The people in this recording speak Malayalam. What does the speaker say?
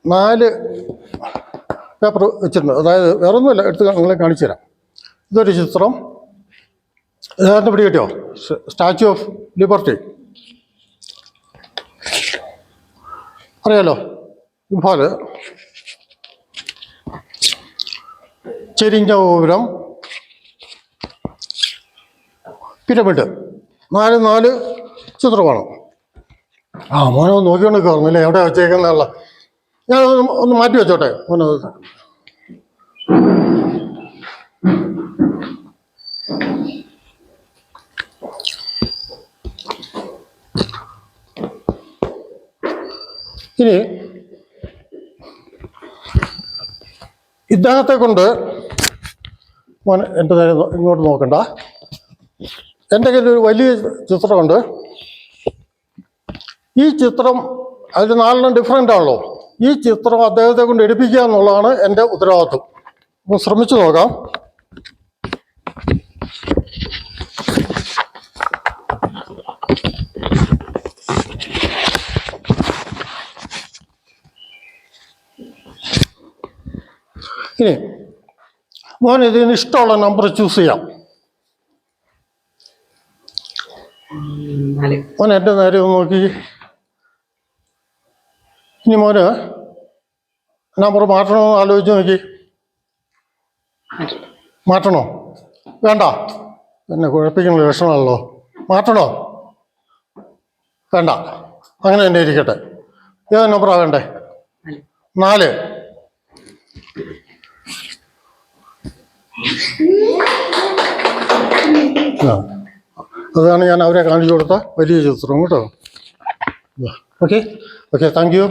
4 പേപ്പർ വെച്ചിട്ടുണ്ട്. അതായത് വേറൊന്നുമില്ല, എടുത്ത് നിങ്ങളെ കാണിച്ചു തരാം. ഇതൊരു ചിത്രം. യഥാർത്ഥം പിടി കിട്ടിയോ? സ്റ്റാച്യു ഓഫ് ലിബർട്ടി അറിയാലോ. ഇതുപോലെ ചെരിഞ്ഞ ഗോപുരം, പിരമിഡ്, 4 ചിത്രമാണ്. മോനെ ഒന്ന് നോക്കിക്കൊണ്ട് കയറുന്നില്ലേ എവിടെ വെച്ചേക്കുന്നുള്ള. ഞാൻ ഒന്ന് മാറ്റി വെച്ചോട്ടെ മോനെ. ഇനി ഇദ്ദേഹത്തെ കൊണ്ട് മോൻ എൻ്റെ നേരെ ഇങ്ങോട്ട് നോക്കണ്ട. എൻ്റെ കയ്യിലൊരു വലിയ ചിത്രമുണ്ട്. ഈ ചിത്രം അതിൽ 4 ഡിഫറെൻ്റ് ആണല്ലോ. ഈ ചിത്രം അദ്ദേഹത്തെ കൊണ്ട് എടുപ്പിക്കുക എന്നുള്ളതാണ് എൻ്റെ ഉത്തരവാദിത്വം. അപ്പോൾ ശ്രമിച്ചു നോക്കാം. ഇനി മോൻ ഇതിന് ഇഷ്ടമുള്ള നമ്പർ ചൂസ് ചെയ്യാം. മോൻ എൻ്റെ നേരെ ഒന്ന് നോക്കി. ഇനി മോന് നമ്പർ മാറ്റണമെന്ന് ആലോചിച്ച് നോക്കി. മാറ്റണോ? വേണ്ട, എന്നെ കുഴപ്പിക്കുന്ന ലക്ഷണമാണല്ലോ. മാറ്റണോ? വേണ്ട, അങ്ങനെ തന്നെ ഇരിക്കട്ടെ. ഏത് നമ്പറാണ് വേണ്ടേ? 4. അതാണ് ഞാൻ അവരെ കാണിച്ചു കൊടുത്ത വലിയ ചിത്രം കേട്ടോ. Okay, thank you.